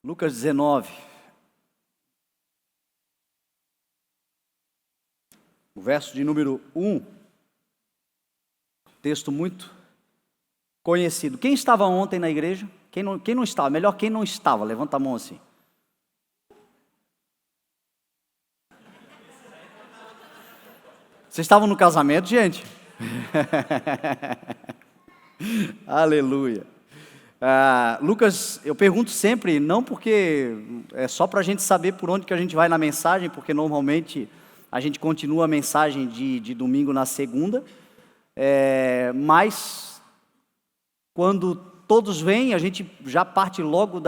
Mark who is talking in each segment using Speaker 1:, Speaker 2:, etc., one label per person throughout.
Speaker 1: Lucas 19, o verso de número 1, texto muito conhecido. Quem estava ontem na igreja? Quem não estava? Melhor quem não estava, levanta a mão assim. Vocês estavam no casamento, gente? Aleluia. Lucas, eu pergunto sempre, não porque é só para a gente saber por onde que a gente vai na mensagem, porque normalmente a gente continua a mensagem de domingo na segunda, mas quando todos vêm, a gente já parte logo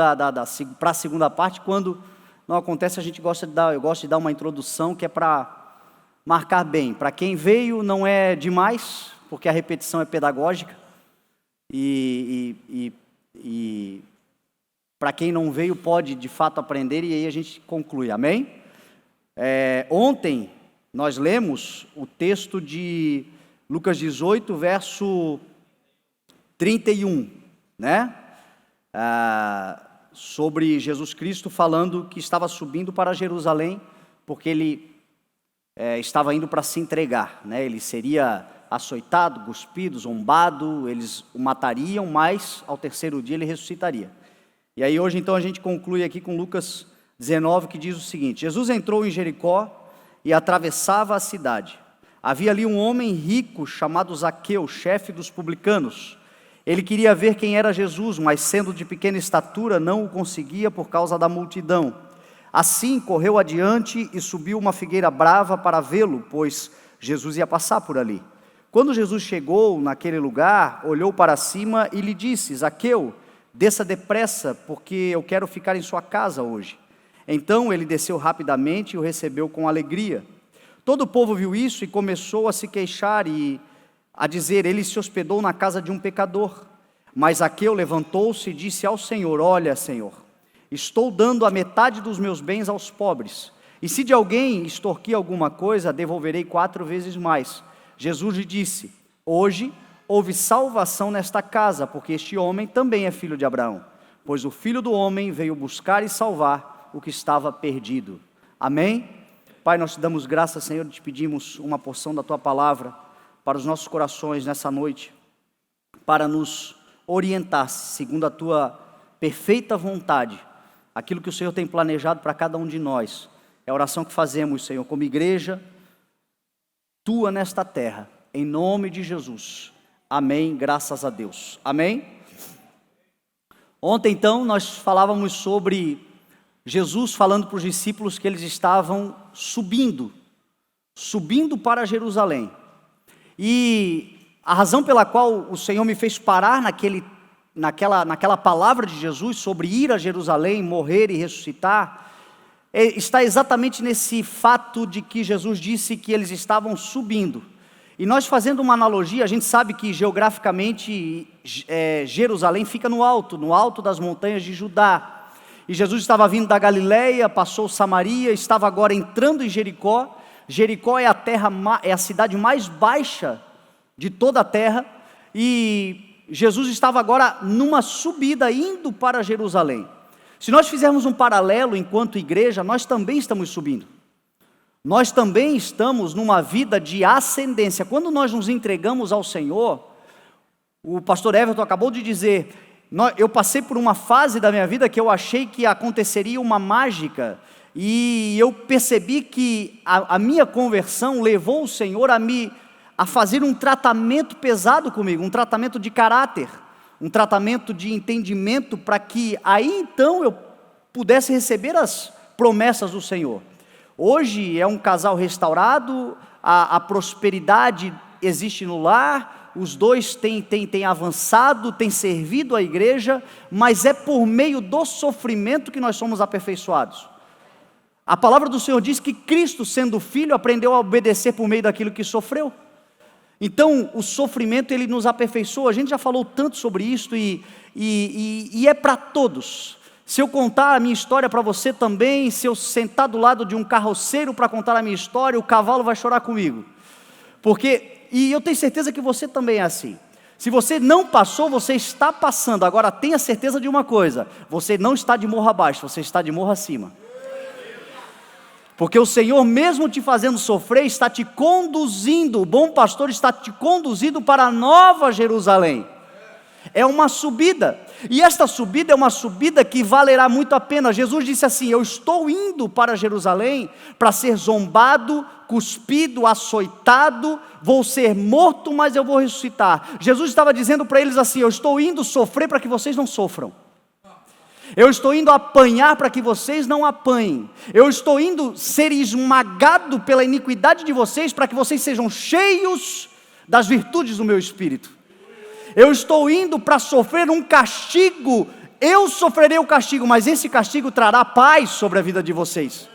Speaker 1: para a segunda parte. Quando não acontece, eu gosto de dar uma introdução que é para marcar bem. Para quem veio não é demais, porque a repetição é pedagógica, e para quem não veio pode de fato aprender, e aí a gente conclui, amém? Ontem nós lemos o texto de Lucas 18, verso 31, né? Sobre Jesus Cristo falando que estava subindo para Jerusalém, porque ele estava indo para se entregar, né? Ele seria açoitado, cuspido, zombado, eles o matariam, mas ao terceiro dia ele ressuscitaria. E aí hoje então a gente conclui aqui com Lucas 19, que diz o seguinte: Jesus entrou em Jericó e atravessava a cidade. Havia ali um homem rico chamado Zaqueu, chefe dos publicanos. Ele queria ver quem era Jesus, mas sendo de pequena estatura não o conseguia por causa da multidão. Assim correu adiante e subiu uma figueira brava para vê-lo, pois Jesus ia passar por ali. Quando Jesus chegou naquele lugar, olhou para cima e lhe disse: Zaqueu, desça depressa, porque eu quero ficar em sua casa hoje. Então ele desceu rapidamente e o recebeu com alegria. Todo o povo viu isso e começou a se queixar e a dizer: ele se hospedou na casa de um pecador. Mas Zaqueu levantou-se e disse ao Senhor: olha, Senhor, estou dando a metade dos meus bens aos pobres, e se de alguém extorquir alguma coisa, devolverei 4 vezes mais. Jesus lhe disse: hoje houve salvação nesta casa, porque este homem também é filho de Abraão, pois o Filho do Homem veio buscar e salvar o que estava perdido. Amém? Pai, nós te damos graças, Senhor, e te pedimos uma porção da tua palavra para os nossos corações nessa noite, para nos orientar segundo a tua perfeita vontade, aquilo que o Senhor tem planejado para cada um de nós. É a oração que fazemos, Senhor, como igreja tua nesta terra, em nome de Jesus. Amém, graças a Deus. Amém? Ontem então nós falávamos sobre Jesus falando para os discípulos que eles estavam subindo para Jerusalém. E a razão pela qual o Senhor me fez parar naquela palavra de Jesus sobre ir a Jerusalém, morrer e ressuscitar, está exatamente nesse fato de que Jesus disse que eles estavam subindo. E nós, fazendo uma analogia, a gente sabe que geograficamente Jerusalém fica no alto das montanhas de Judá. E Jesus estava vindo da Galileia, passou Samaria, estava agora entrando em Jericó. Jericó é a cidade mais baixa de toda a terra, e Jesus estava agora numa subida, indo para Jerusalém. Se nós fizermos um paralelo enquanto igreja, nós também estamos subindo. Nós também estamos numa vida de ascendência. Quando nós nos entregamos ao Senhor, o pastor Everton acabou de dizer, eu passei por uma fase da minha vida que eu achei que aconteceria uma mágica, e eu percebi que a minha conversão levou o Senhor a fazer um tratamento pesado comigo, um tratamento de caráter, um tratamento de entendimento, para que aí então eu pudesse receber as promessas do Senhor. Hoje é um casal restaurado, a prosperidade existe no lar, os dois têm avançado, têm servido a igreja, mas é por meio do sofrimento que nós somos aperfeiçoados. A palavra do Senhor diz que Cristo, sendo filho, aprendeu a obedecer por meio daquilo que sofreu. Então, o sofrimento, ele nos aperfeiçoa. A gente já falou tanto sobre isso e é para todos. Se eu contar a minha história para você também, se eu sentar do lado de um carroceiro para contar a minha história, o cavalo vai chorar comigo. E eu tenho certeza que você também é assim. Se você não passou, você está passando. Agora tenha certeza de uma coisa: você não está de morro abaixo, você está de morro acima. Porque o Senhor, mesmo te fazendo sofrer, está te conduzindo, o bom pastor está te conduzindo para a nova Jerusalém. É uma subida, e esta subida é uma subida que valerá muito a pena. Jesus disse assim: eu estou indo para Jerusalém para ser zombado, cuspido, açoitado, vou ser morto, mas eu vou ressuscitar. Jesus estava dizendo para eles assim: eu estou indo sofrer para que vocês não sofram. Eu estou indo apanhar para que vocês não apanhem. Eu estou indo ser esmagado pela iniquidade de vocês para que vocês sejam cheios das virtudes do meu Espírito. Eu estou indo para sofrer um castigo. Eu sofrerei o castigo, mas esse castigo trará paz sobre a vida de vocês.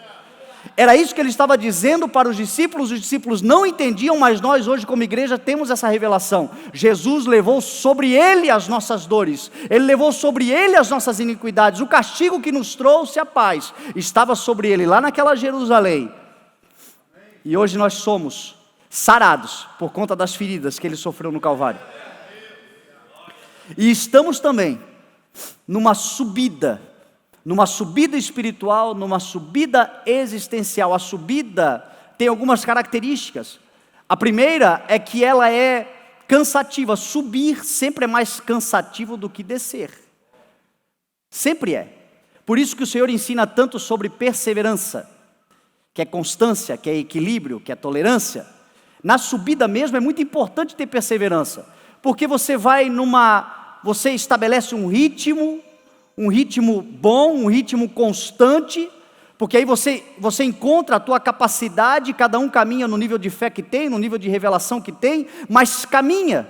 Speaker 1: Era isso que ele estava dizendo para os discípulos não entendiam, mas nós hoje como igreja temos essa revelação. Jesus levou sobre ele as nossas dores, ele levou sobre ele as nossas iniquidades, o castigo que nos trouxe a paz, estava sobre ele lá naquela Jerusalém, e hoje nós somos sarados por conta das feridas que ele sofreu no Calvário, e estamos também numa subida espiritual, numa subida existencial. A subida tem algumas características. A primeira é que ela é cansativa. Subir sempre é mais cansativo do que descer. Sempre é. Por isso que o Senhor ensina tanto sobre perseverança, que é constância, que é equilíbrio, que é tolerância. Na subida mesmo é muito importante ter perseverança, porque você estabelece um ritmo bom, um ritmo constante, porque aí você encontra a tua capacidade, cada um caminha no nível de fé que tem, no nível de revelação que tem, mas caminha,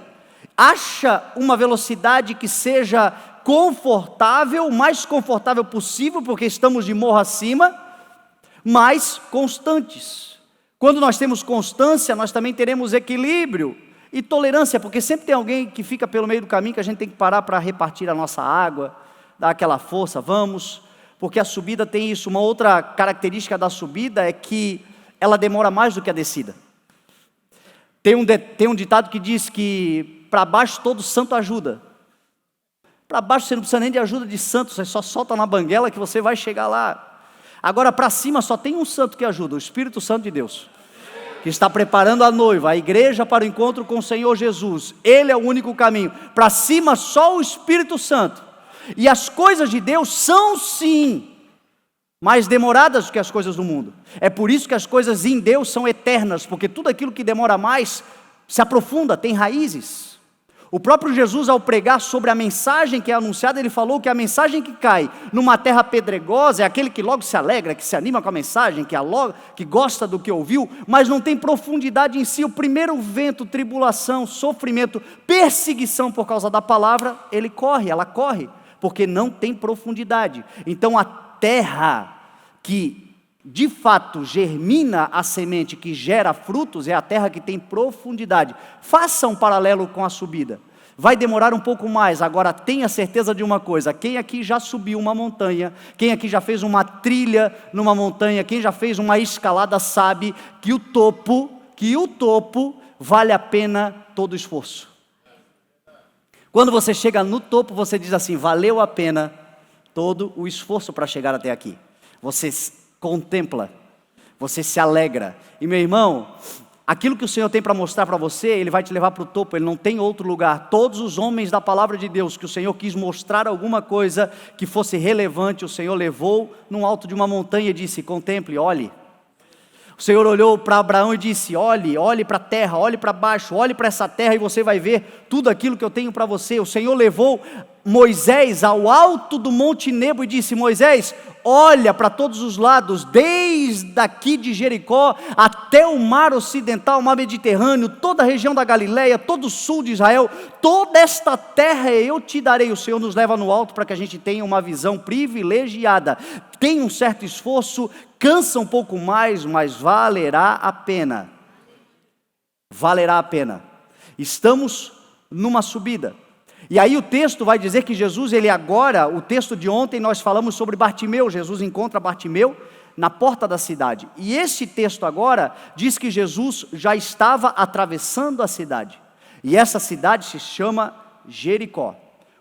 Speaker 1: acha uma velocidade que seja confortável, o mais confortável possível, porque estamos de morro acima, mas constantes. Quando nós temos constância, nós também teremos equilíbrio e tolerância, porque sempre tem alguém que fica pelo meio do caminho, que a gente tem que parar para repartir a nossa água, dar aquela força, vamos, porque a subida tem isso. Uma outra característica da subida é que ela demora mais do que a descida. Tem um ditado que diz que para baixo todo santo ajuda. Para baixo você não precisa nem de ajuda de santo, você só solta na banguela que você vai chegar lá. Agora para cima só tem um santo que ajuda, o Espírito Santo de Deus, que está preparando a noiva, a igreja para o encontro com o Senhor Jesus. Ele é o único caminho. Para cima só o Espírito Santo. E as coisas de Deus são sim mais demoradas do que as coisas do mundo. É por isso que as coisas em Deus são eternas, porque tudo aquilo que demora mais se aprofunda, tem raízes. O próprio Jesus, ao pregar sobre a mensagem que é anunciada, ele falou que a mensagem que cai numa terra pedregosa é aquele que logo se alegra, que se anima com a mensagem, que gosta do que ouviu, mas não tem profundidade em si. O primeiro vento, tribulação, sofrimento, perseguição por causa da palavra, ela corre, porque não tem profundidade. Então a terra que de fato germina a semente, que gera frutos, é a terra que tem profundidade. Faça um paralelo com a subida. Vai demorar um pouco mais. Agora tenha certeza de uma coisa: quem aqui já subiu uma montanha, quem aqui já fez uma trilha numa montanha, quem já fez uma escalada, sabe que o topo vale a pena todo o esforço. Quando você chega no topo, você diz assim: valeu a pena todo o esforço para chegar até aqui. Você contempla, você se alegra. E meu irmão, aquilo que o Senhor tem para mostrar para você, Ele vai te levar para o topo, Ele não tem outro lugar. Todos os homens da palavra de Deus, que o Senhor quis mostrar alguma coisa que fosse relevante, o Senhor levou num alto de uma montanha e disse: contemple, olhe. O Senhor olhou para Abraão e disse: olhe para a terra, olhe para baixo, olhe para essa terra e você vai ver tudo aquilo que eu tenho para você. O Senhor levou Moisés ao alto do Monte Nebo e disse: Moisés, olha para todos os lados, desde aqui de Jericó até o mar ocidental, o mar Mediterrâneo, toda a região da Galileia, todo o sul de Israel, toda esta terra eu te darei. O Senhor nos leva no alto para que a gente tenha uma visão privilegiada. Tem um certo esforço, cansa um pouco mais, mas valerá a pena. Valerá a pena. Estamos numa subida. E aí o texto vai dizer que Jesus, o texto de ontem nós falamos sobre Bartimeu. Jesus encontra Bartimeu na porta da cidade. E esse texto agora diz que Jesus já estava atravessando a cidade. E essa cidade se chama Jericó.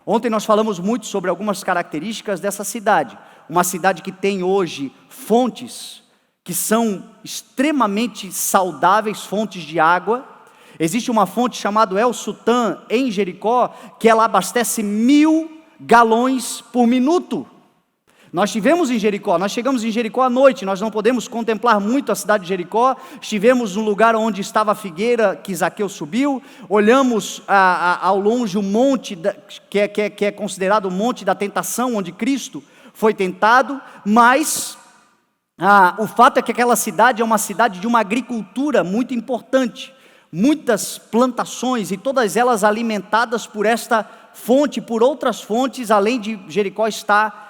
Speaker 1: Ontem nós falamos muito sobre algumas características dessa cidade. Uma cidade que tem hoje fontes que são extremamente saudáveis, fontes de água. Existe uma fonte chamada El Sultã em Jericó, que ela abastece 1000 galões por minuto. Nós chegamos em Jericó à noite, nós não podemos contemplar muito a cidade de Jericó. Estivemos no lugar onde estava a figueira que Zaqueu subiu, olhamos ao longe o monte, que é considerado o monte da tentação, onde Cristo foi tentado, mas o fato é que aquela cidade é uma cidade de uma agricultura muito importante, muitas plantações e todas elas alimentadas por esta fonte, por outras fontes, além de Jericó estar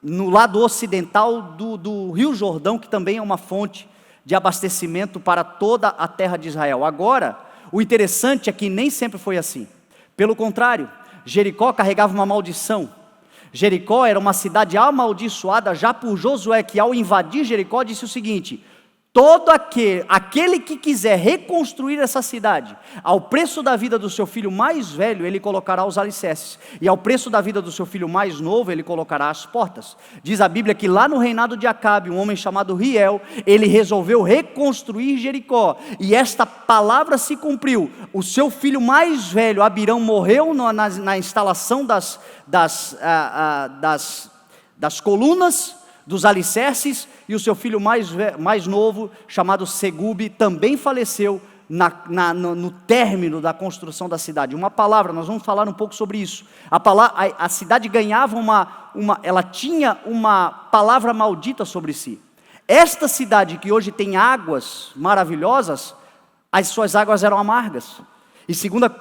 Speaker 1: no lado ocidental do Rio Jordão, que também é uma fonte de abastecimento para toda a terra de Israel. Agora, o interessante é que nem sempre foi assim. Pelo contrário, Jericó carregava uma maldição. Jericó era uma cidade amaldiçoada já por Josué, que ao invadir Jericó disse o seguinte: todo aquele que quiser reconstruir essa cidade, ao preço da vida do seu filho mais velho, ele colocará os alicerces, e ao preço da vida do seu filho mais novo, ele colocará as portas. Diz a Bíblia que lá no reinado de Acabe, um homem chamado Riel, ele resolveu reconstruir Jericó, e esta palavra se cumpriu. O seu filho mais velho, Abirão, morreu na instalação das colunas, dos alicerces, e o seu filho mais novo, chamado Segube, também faleceu no término da construção da cidade. Uma palavra, nós vamos falar um pouco sobre isso. A cidade ganhava ela tinha uma palavra maldita sobre si. Esta cidade que hoje tem águas maravilhosas, as suas águas eram amargas. E 2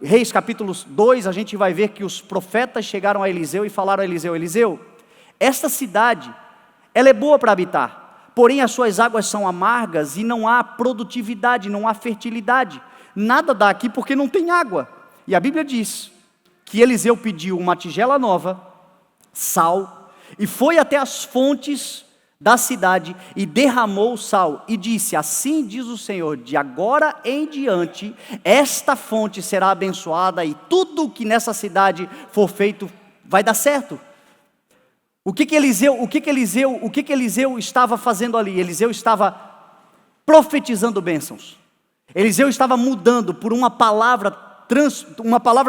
Speaker 1: Reis capítulo 2, a gente vai ver que os profetas chegaram a Eliseu e falaram a Eliseu: Eliseu, esta cidade, ela é boa para habitar, porém as suas águas são amargas e não há produtividade, não há fertilidade, nada dá aqui porque não tem água. E a Bíblia diz que Eliseu pediu uma tigela nova, sal, e foi até as fontes da cidade e derramou o sal e disse: assim diz o Senhor, de agora em diante esta fonte será abençoada e tudo o que nessa cidade for feito vai dar certo. O que Eliseu estava fazendo ali? Eliseu estava profetizando bênçãos. Eliseu estava mudando por uma palavra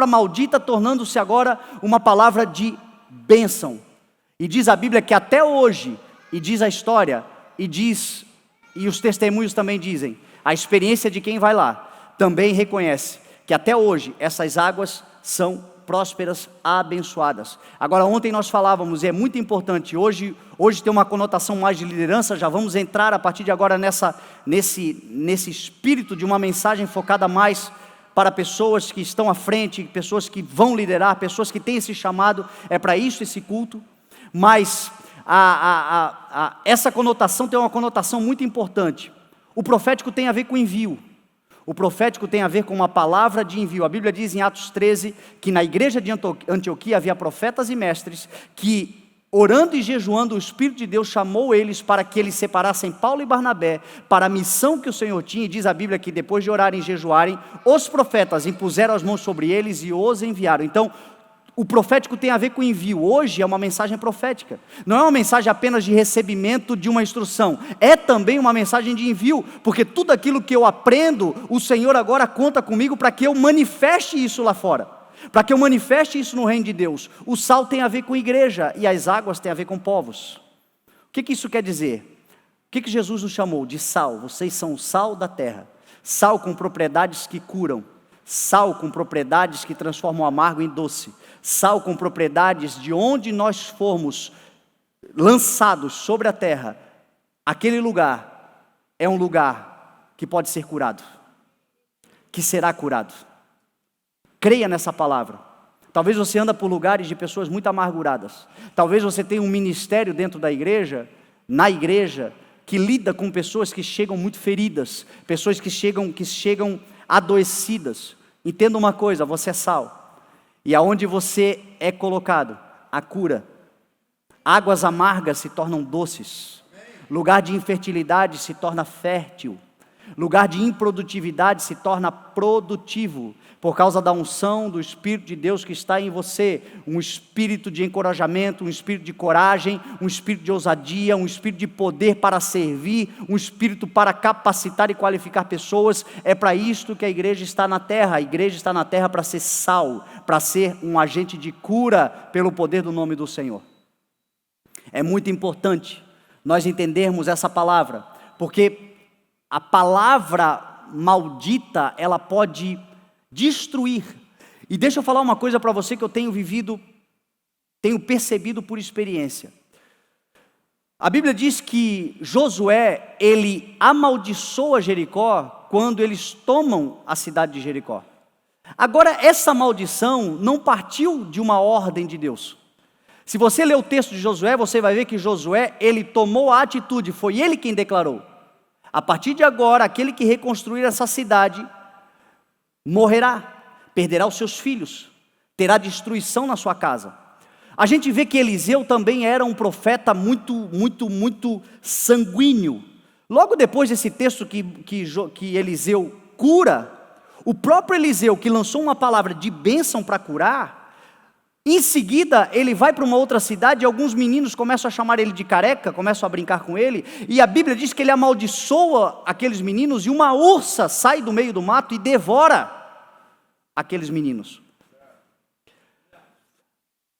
Speaker 1: maldita, tornando-se agora uma palavra de bênção. E diz a Bíblia que até hoje, e diz a história, e os testemunhos também dizem, a experiência de quem vai lá, também reconhece que até hoje essas águas são prósperas, abençoadas. Agora, ontem nós falávamos, e é muito importante, hoje tem uma conotação mais de liderança, já vamos entrar a partir de agora nesse espírito de uma mensagem focada mais para pessoas que estão à frente, pessoas que vão liderar, pessoas que têm esse chamado, é para isso esse culto, mas essa conotação tem uma conotação muito importante. O profético tem a ver com envio. O profético tem a ver com uma palavra de envio. A Bíblia diz em Atos 13 que na igreja de Antioquia havia profetas e mestres que, orando e jejuando, o Espírito de Deus chamou eles para que eles separassem Paulo e Barnabé para a missão que o Senhor tinha. E diz a Bíblia que depois de orarem e jejuarem, os profetas impuseram as mãos sobre eles e os enviaram. Então, o profético tem a ver com envio. Hoje é uma mensagem profética. Não é uma mensagem apenas de recebimento de uma instrução. É também uma mensagem de envio. Porque tudo aquilo que eu aprendo, o Senhor agora conta comigo para que eu manifeste isso lá fora. Para que eu manifeste isso no reino de Deus. O sal tem a ver com igreja e as águas têm a ver com povos. O que isso quer dizer? O que Jesus nos chamou de sal? Vocês são o sal da terra. Sal com propriedades que curam. Sal com propriedades que transformam o amargo em doce. Sal com propriedades de onde nós formos lançados sobre a terra, aquele lugar é um lugar que pode ser curado, que será curado. Creia nessa palavra. Talvez você anda por lugares de pessoas muito amarguradas. Talvez você tenha um ministério dentro da igreja, na igreja, que lida com pessoas que chegam muito feridas, pessoas que chegam adoecidas. Entenda uma coisa, você é sal. E aonde você é colocado, a cura. Águas amargas se tornam doces. Lugar de infertilidade se torna fértil. Lugar de improdutividade se torna produtivo, por causa da unção do Espírito de Deus que está em você. Um espírito de encorajamento, um espírito de coragem, um espírito de ousadia, um espírito de poder para servir, um espírito para capacitar e qualificar pessoas. É para isto que a igreja está na terra. A igreja está na terra para ser sal, para ser um agente de cura pelo poder do nome do Senhor. É muito importante nós entendermos essa palavra, porque a palavra maldita, ela pode destruir. E deixa eu falar uma coisa para você que eu tenho vivido, tenho percebido por experiência. A Bíblia diz que Josué, ele amaldiçoa Jericó quando eles tomam a cidade de Jericó. Agora, essa maldição não partiu de uma ordem de Deus. Se você ler o texto de Josué, você vai ver que Josué, ele tomou a atitude, foi ele quem declarou: a partir de agora, aquele que reconstruir essa cidade morrerá, perderá os seus filhos, terá destruição na sua casa. A gente vê que Eliseu também era um profeta muito sanguíneo. Logo depois desse texto que Eliseu cura, o próprio Eliseu, que lançou uma palavra de bênção para curar, em seguida ele vai para uma outra cidade e alguns meninos começam a chamar ele de careca, começam a brincar com ele, e a Bíblia diz que ele amaldiçoa aqueles meninos, e uma ursa sai do meio do mato e devora aqueles meninos.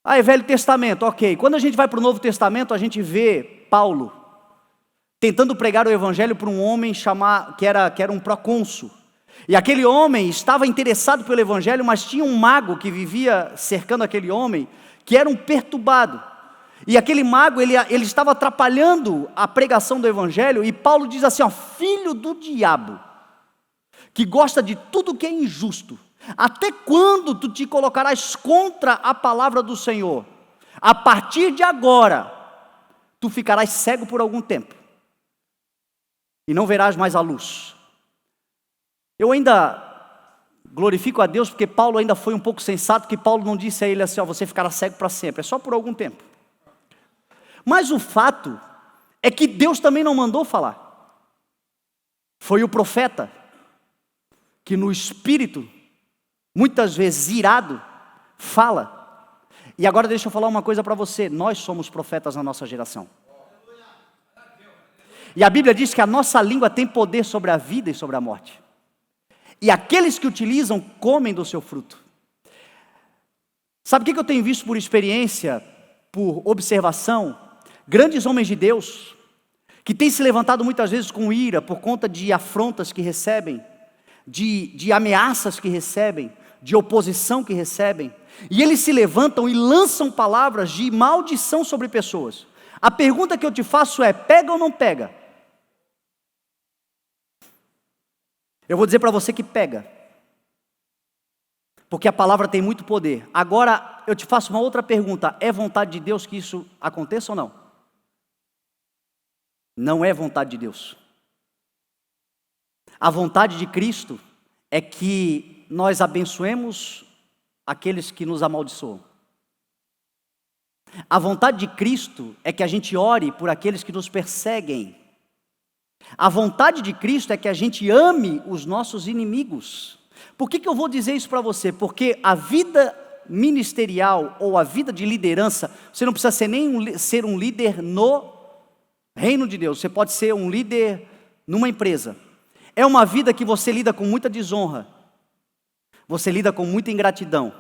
Speaker 1: É Velho Testamento, ok. Quando a gente vai para o Novo Testamento, a gente vê Paulo tentando pregar o evangelho para um homem que era um procônsul. E aquele homem estava interessado pelo evangelho, mas tinha um mago que vivia cercando aquele homem, que era um perturbado. E aquele mago, ele estava atrapalhando a pregação do evangelho, e Paulo diz assim, filho do diabo, que gosta de tudo que é injusto, até quando tu te colocarás contra a palavra do Senhor? A partir de agora, tu ficarás cego por algum tempo, e não verás mais a luz. Eu ainda glorifico a Deus, porque Paulo ainda foi um pouco sensato, que Paulo não disse a ele assim, você ficará cego para sempre, é só por algum tempo. Mas o fato é que Deus também não mandou falar. Foi o profeta, que no espírito, muitas vezes irado, fala. E agora deixa eu falar uma coisa para você, nós somos profetas na nossa geração. E a Bíblia diz que a nossa língua tem poder sobre a vida e sobre a morte. E aqueles que utilizam, comem do seu fruto. Sabe o que eu tenho visto por experiência, por observação? Grandes homens de Deus, que têm se levantado muitas vezes com ira, por conta de afrontas que recebem, de ameaças que recebem, de oposição que recebem, e eles se levantam e lançam palavras de maldição sobre pessoas. A pergunta que eu te faço é, pega ou não pega? Eu vou dizer para você que pega, porque a palavra tem muito poder. Agora eu te faço uma outra pergunta, é vontade de Deus que isso aconteça ou não? Não é vontade de Deus. A vontade de Cristo é que nós abençoemos aqueles que nos amaldiçoam. A vontade de Cristo é que a gente ore por aqueles que nos perseguem. A vontade de Cristo é que a gente ame os nossos inimigos. Por que eu vou dizer isso para você? Porque a vida ministerial ou a vida de liderança, você não precisa ser um líder no reino de Deus, você pode ser um líder numa empresa. É uma vida que você lida com muita desonra, você lida com muita ingratidão,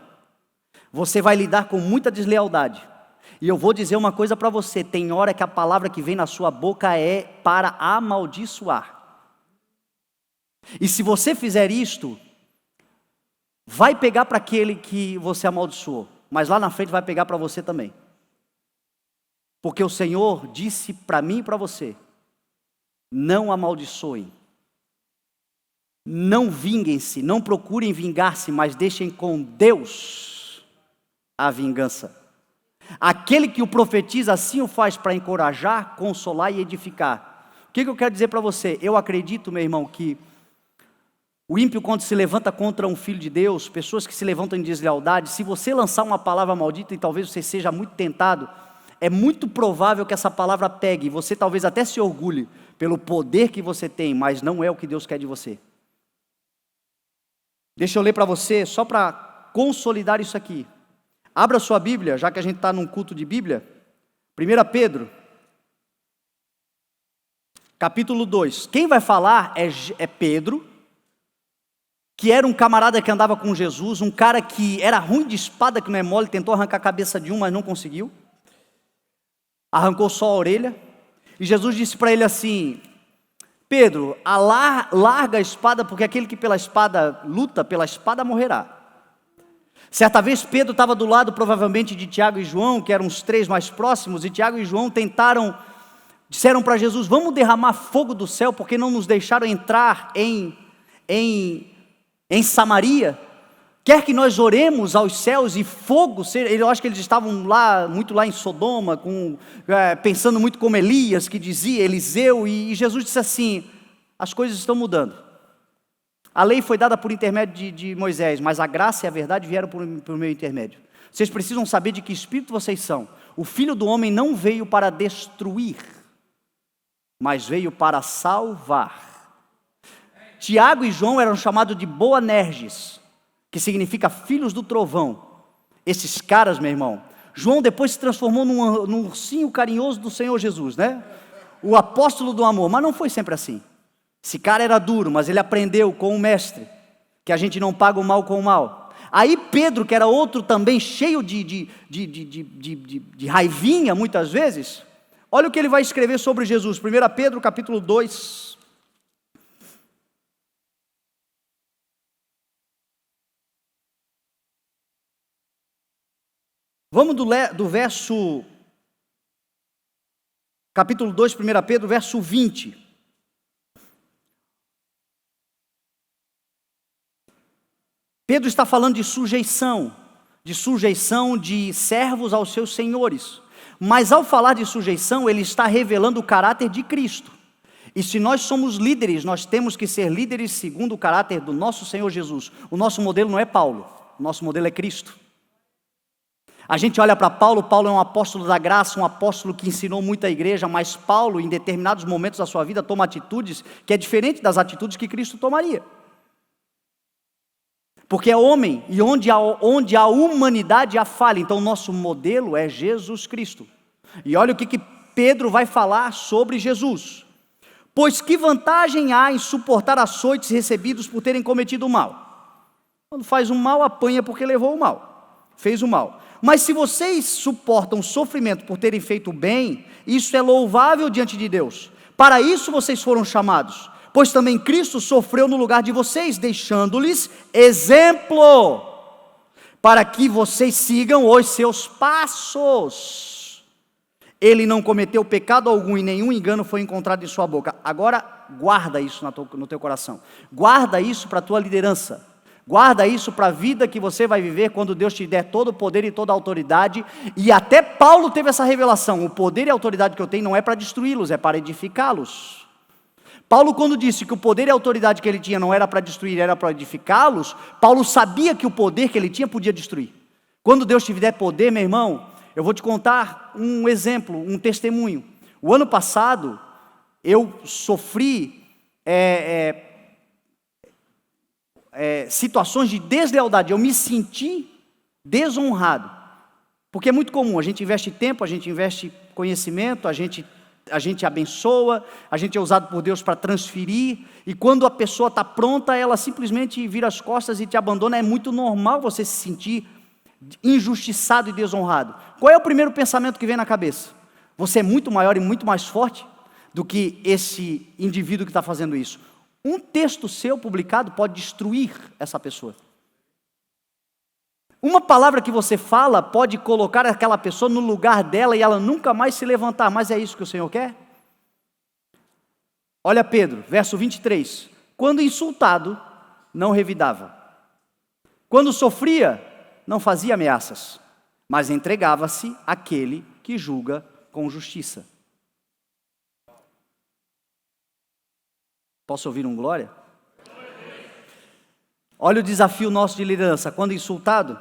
Speaker 1: você vai lidar com muita deslealdade. E eu vou dizer uma coisa para você, tem hora que a palavra que vem na sua boca é para amaldiçoar. E se você fizer isto, vai pegar para aquele que você amaldiçoou, mas lá na frente vai pegar para você também. Porque o Senhor disse para mim e para você, não amaldiçoem, não vinguem-se, não procurem vingar-se, mas deixem com Deus a vingança. Aquele que o profetiza assim o faz para encorajar, consolar e edificar. O que eu quero dizer para você? Eu acredito, meu irmão, que o ímpio, quando se levanta contra um filho de Deus, pessoas que se levantam em deslealdade, se você lançar uma palavra maldita, e talvez você seja muito tentado, é muito provável que essa palavra pegue, e você talvez até se orgulhe pelo poder que você tem, mas não é o que Deus quer de você. Deixa eu ler para você, só para consolidar isso aqui. Abra sua Bíblia, já que a gente está num culto de Bíblia. 1 Pedro, capítulo 2. Quem vai falar é Pedro, que era um camarada que andava com Jesus, um cara que era ruim de espada, que não é mole, tentou arrancar a cabeça de um, mas não conseguiu. Arrancou só a orelha. E Jesus disse para ele assim: Pedro, larga a espada, porque aquele que pela espada luta, pela espada morrerá. Certa vez Pedro estava do lado provavelmente de Tiago e João, que eram os três mais próximos, e Tiago e João disseram para Jesus: vamos derramar fogo do céu, porque não nos deixaram entrar em Samaria. Quer que nós oremos aos céus e fogo, eu acho que eles estavam muito lá em Sodoma, pensando muito como Elias, que dizia, Eliseu, e Jesus disse assim: as coisas estão mudando. A lei foi dada por intermédio de Moisés, mas a graça e a verdade vieram por meu intermédio. Vocês precisam saber de que espírito vocês são. O Filho do Homem não veio para destruir, mas veio para salvar. Tiago e João eram chamados de Boanerges, que significa filhos do trovão. Esses caras, meu irmão, João depois se transformou num ursinho carinhoso do Senhor Jesus, né? O apóstolo do amor, mas não foi sempre assim. Esse cara era duro, mas ele aprendeu com o mestre, que a gente não paga o mal com o mal. Aí Pedro, que era outro também cheio de raivinha muitas vezes, olha o que ele vai escrever sobre Jesus. 1 Pedro capítulo 2. Vamos do verso, capítulo 2, 1 Pedro, verso 20. Pedro está falando de sujeição de servos aos seus senhores. Mas ao falar de sujeição, ele está revelando o caráter de Cristo. E se nós somos líderes, nós temos que ser líderes segundo o caráter do nosso Senhor Jesus. O nosso modelo não é Paulo, o nosso modelo é Cristo. A gente olha para Paulo é um apóstolo da graça, um apóstolo que ensinou muito a igreja, mas Paulo, em determinados momentos da sua vida, toma atitudes que é diferente das atitudes que Cristo tomaria. Porque é homem, e onde a humanidade há falha, então o nosso modelo é Jesus Cristo. E olha o que Pedro vai falar sobre Jesus. Pois que vantagem há em suportar açoites recebidos por terem cometido o mal? Quando faz um mal, apanha porque levou o mal, fez o mal. Mas se vocês suportam sofrimento por terem feito o bem, isso é louvável diante de Deus. Para isso vocês foram chamados, pois também Cristo sofreu no lugar de vocês, deixando-lhes exemplo, para que vocês sigam os seus passos. Ele não cometeu pecado algum e nenhum engano foi encontrado em sua boca. Agora guarda isso no teu coração, guarda isso para a tua liderança. Guarda isso para a vida que você vai viver quando Deus te der todo o poder e toda a autoridade. E até Paulo teve essa revelação: o poder e a autoridade que eu tenho não é para destruí-los, é para edificá-los. Paulo, quando disse que o poder e a autoridade que ele tinha não era para destruir, era para edificá-los, Paulo sabia que o poder que ele tinha podia destruir. Quando Deus te der poder, meu irmão, eu vou te contar um exemplo, um testemunho. O ano passado, eu sofri situações de deslealdade. Eu me senti desonrado, porque é muito comum, a gente investe tempo, a gente investe conhecimento, a gente abençoa, a gente é usado por Deus para transferir, e quando a pessoa está pronta, ela simplesmente vira as costas e te abandona. É muito normal você se sentir injustiçado e desonrado. Qual é o primeiro pensamento que vem na cabeça? Você é muito maior e muito mais forte do que esse indivíduo que está fazendo isso. Um texto seu publicado pode destruir essa pessoa. Uma palavra que você fala pode colocar aquela pessoa no lugar dela e ela nunca mais se levantar. Mas é isso que o Senhor quer? Olha Pedro, verso 23. Quando insultado, não revidava. Quando sofria, não fazia ameaças, mas entregava-se àquele que julga com justiça. Posso ouvir um glória? Olha o desafio nosso de liderança: quando insultado,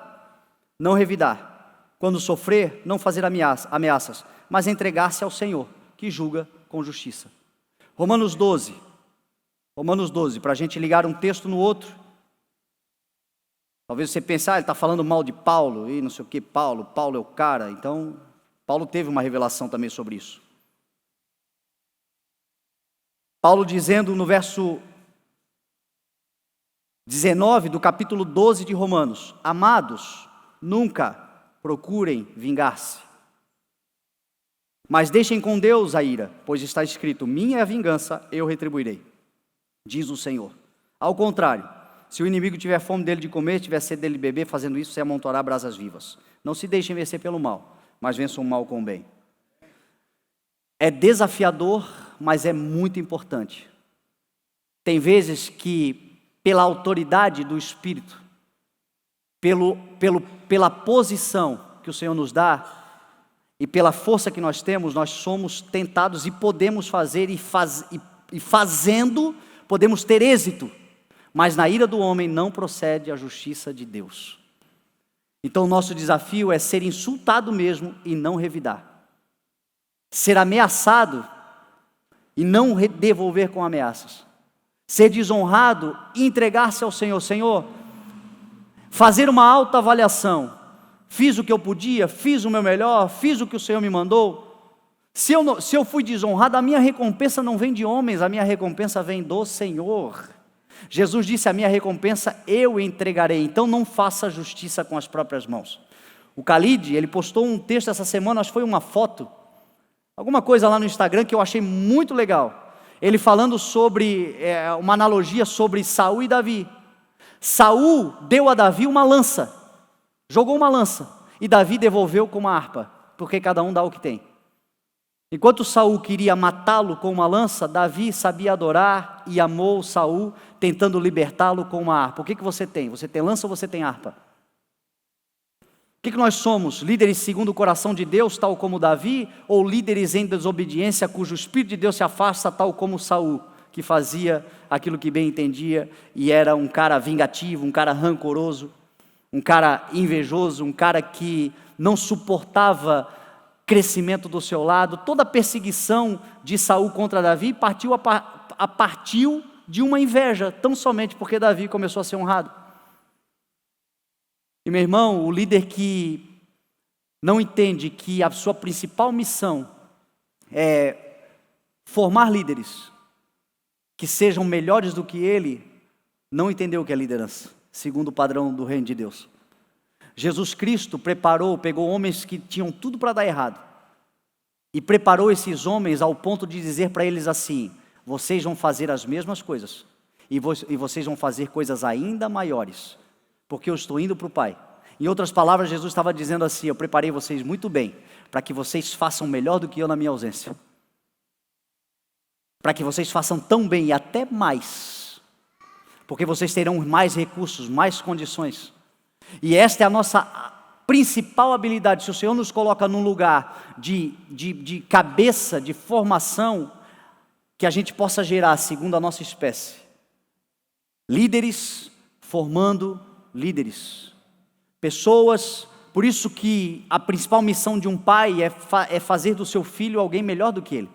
Speaker 1: não revidar. quando sofrer, não fazer ameaças, mas entregar-se ao Senhor, que julga com justiça. Romanos 12, para a gente ligar um texto no outro. Talvez você pense, ele está falando mal de Paulo, e não sei o que, Paulo é o cara. Então, Paulo teve uma revelação também sobre isso. Paulo dizendo no verso 19 do capítulo 12 de Romanos: amados, nunca procurem vingar-se, mas deixem com Deus a ira, pois está escrito: minha é a vingança, eu retribuirei, diz o Senhor. Ao contrário, se o inimigo tiver fome dele de comer, tiver sede dele de beber, fazendo isso, você amontoará brasas vivas. Não se deixem vencer pelo mal, mas vençam o mal com o bem. É desafiador, mas é muito importante. Tem vezes que, pela autoridade do Espírito, pela posição que o Senhor nos dá, e pela força que nós temos, nós somos tentados e podemos fazer, e fazendo, podemos ter êxito. Mas na ira do homem não procede a justiça de Deus. Então o nosso desafio é ser insultado mesmo e não revidar. Ser ameaçado e não devolver com ameaças. Ser desonrado e entregar-se ao Senhor. Senhor, fazer uma autoavaliação. Fiz o que eu podia, fiz o meu melhor, fiz o que o Senhor me mandou. Se eu fui desonrado, a minha recompensa não vem de homens, a minha recompensa vem do Senhor. Jesus disse: a minha recompensa eu entregarei. Então não faça justiça com as próprias mãos. O Khalid, ele postou um texto essa semana, acho que foi uma foto, alguma coisa lá no Instagram que eu achei muito legal. Ele falando sobre, uma analogia sobre Saul e Davi. Saul deu a Davi uma lança, jogou uma lança, e Davi devolveu com uma harpa, porque cada um dá o que tem. Enquanto Saul queria matá-lo com uma lança, Davi sabia adorar e amou Saul, tentando libertá-lo com uma harpa. O que você tem? Você tem lança ou você tem harpa? O que nós somos? Líderes segundo o coração de Deus, tal como Davi, ou líderes em desobediência, cujo Espírito de Deus se afasta, tal como Saul, que fazia aquilo que bem entendia, e era um cara vingativo, um cara rancoroso, um cara invejoso, um cara que não suportava crescimento do seu lado. Toda a perseguição de Saul contra Davi partiu de uma inveja, tão somente porque Davi começou a ser honrado. E meu irmão, o líder que não entende que a sua principal missão é formar líderes que sejam melhores do que ele, não entendeu o que é liderança, segundo o padrão do reino de Deus. Jesus Cristo pegou homens que tinham tudo para dar errado, e preparou esses homens ao ponto de dizer para eles assim: vocês vão fazer as mesmas coisas, e vocês vão fazer coisas ainda maiores, porque eu estou indo para o Pai. Em outras palavras, Jesus estava dizendo assim: eu preparei vocês muito bem, para que vocês façam melhor do que eu na minha ausência, para que vocês façam tão bem e até mais, porque vocês terão mais recursos, mais condições. E esta é a nossa principal habilidade. Se o Senhor nos coloca num lugar de cabeça, de formação, que a gente possa gerar segundo a nossa espécie, líderes formando líderes, pessoas. Por isso que a principal missão de um pai é fazer do seu filho alguém melhor do que ele.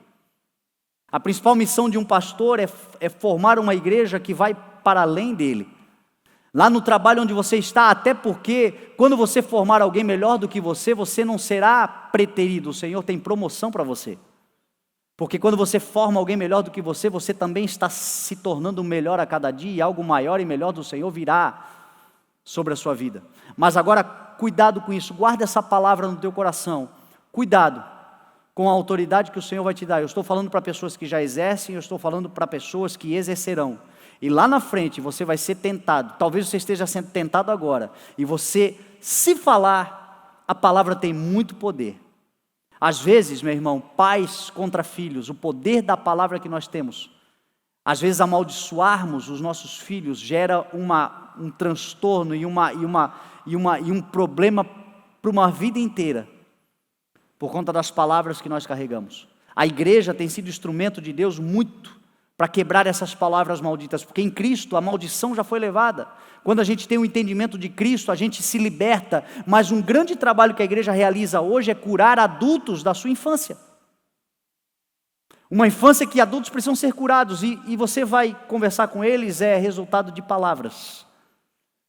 Speaker 1: A principal missão de um pastor é formar uma igreja que vai para além dele. Lá no trabalho onde você está, até porque quando você formar alguém melhor do que você, você não será preterido, o Senhor tem promoção para você. Porque quando você forma alguém melhor do que você, você também está se tornando melhor a cada dia, e algo maior e melhor do Senhor virá sobre a sua vida. Mas agora, cuidado com isso, guarda essa palavra no teu coração, cuidado com a autoridade que o Senhor vai te dar. Eu estou falando para pessoas que já exercem, eu estou falando para pessoas que exercerão. E lá na frente você vai ser tentado, talvez você esteja sendo tentado agora, e você, se falar, a palavra tem muito poder. Às vezes, meu irmão, pais contra filhos, o poder da palavra que nós temos, às vezes amaldiçoarmos os nossos filhos gera um transtorno e um problema para uma vida inteira, por conta das palavras que nós carregamos. A igreja tem sido instrumento de Deus muito para quebrar essas palavras malditas, porque em Cristo a maldição já foi levada. Quando a gente tem o entendimento de Cristo, a gente se liberta, mas um grande trabalho que a igreja realiza hoje é curar adultos da sua infância. Uma infância que adultos precisam ser curados, e você vai conversar com eles, é resultado de palavras.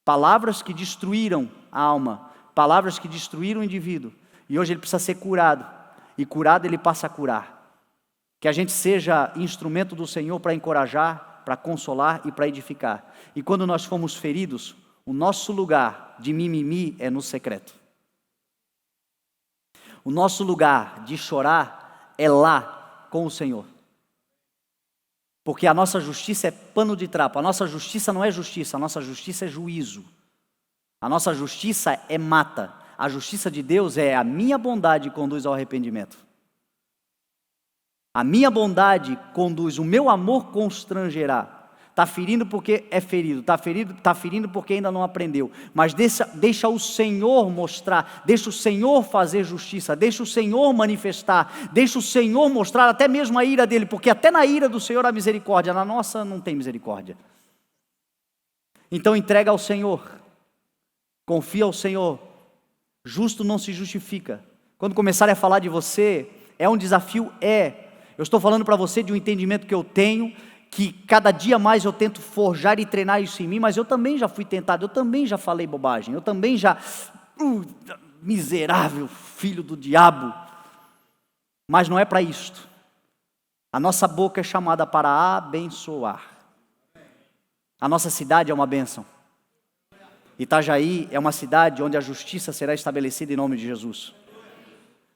Speaker 1: Palavras que destruíram a alma, palavras que destruíram o indivíduo, e hoje ele precisa ser curado, e curado ele passa a curar. Que a gente seja instrumento do Senhor para encorajar, para consolar e para edificar. E quando nós fomos feridos, o nosso lugar de mimimi é no secreto. O nosso lugar de chorar é lá com o Senhor. Porque a nossa justiça é pano de trapo. A nossa justiça não é justiça, a nossa justiça é juízo. A nossa justiça é mata. A justiça de Deus é a minha bondade conduz ao arrependimento. A minha bondade conduz, o meu amor constrangerá. Está ferindo porque é ferido, está ferindo porque ainda não aprendeu. Mas deixa o Senhor mostrar, deixa o Senhor fazer justiça, deixa o Senhor manifestar, deixa o Senhor mostrar até mesmo a ira dele, porque até na ira do Senhor há misericórdia, na nossa não tem misericórdia. Então entrega ao Senhor, confia ao Senhor, justo não se justifica. Quando começarem a falar de você, é um desafio, eu estou falando para você de um entendimento que eu tenho, que cada dia mais eu tento forjar e treinar isso em mim, mas eu também já fui tentado, eu também já falei bobagem, eu também já, miserável filho do diabo, mas não é para isto. A nossa boca é chamada para abençoar. A nossa cidade é uma bênção. Itajaí é uma cidade onde a justiça será estabelecida em nome de Jesus.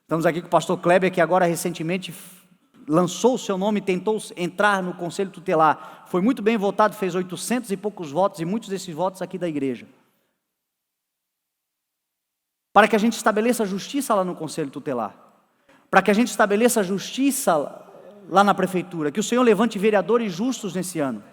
Speaker 1: Estamos aqui com o pastor Kleber, que agora recentemente lançou o seu nome, tentou entrar no conselho tutelar, foi muito bem votado, fez 800 e poucos votos, e muitos desses votos aqui da igreja, para que a gente estabeleça justiça lá no conselho tutelar, para que a gente estabeleça justiça lá na prefeitura, que o Senhor levante vereadores justos nesse ano,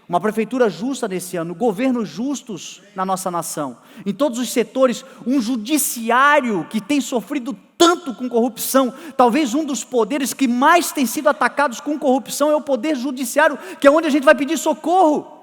Speaker 1: uma prefeitura justa nesse ano, governos justos na nossa nação, em todos os setores, um judiciário que tem sofrido tanto com corrupção. Talvez um dos poderes que mais tem sido atacados com corrupção é o poder judiciário, que é onde a gente vai pedir socorro.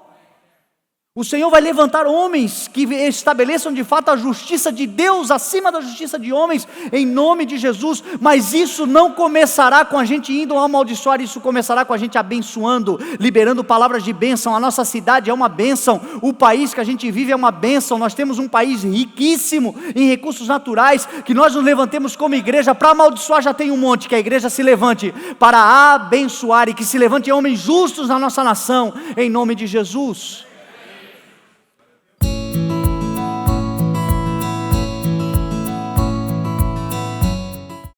Speaker 1: O Senhor vai levantar homens que estabeleçam de fato a justiça de Deus acima da justiça de homens, em nome de Jesus. Mas isso não começará com a gente indo amaldiçoar, isso começará com a gente abençoando, liberando palavras de bênção. A nossa cidade é uma bênção, o país que a gente vive é uma bênção. Nós temos um país riquíssimo em recursos naturais, que nós nos levantemos como igreja. Para amaldiçoar já tem um monte, que a igreja se levante para abençoar, e que se levante homens justos na nossa nação, em nome de Jesus.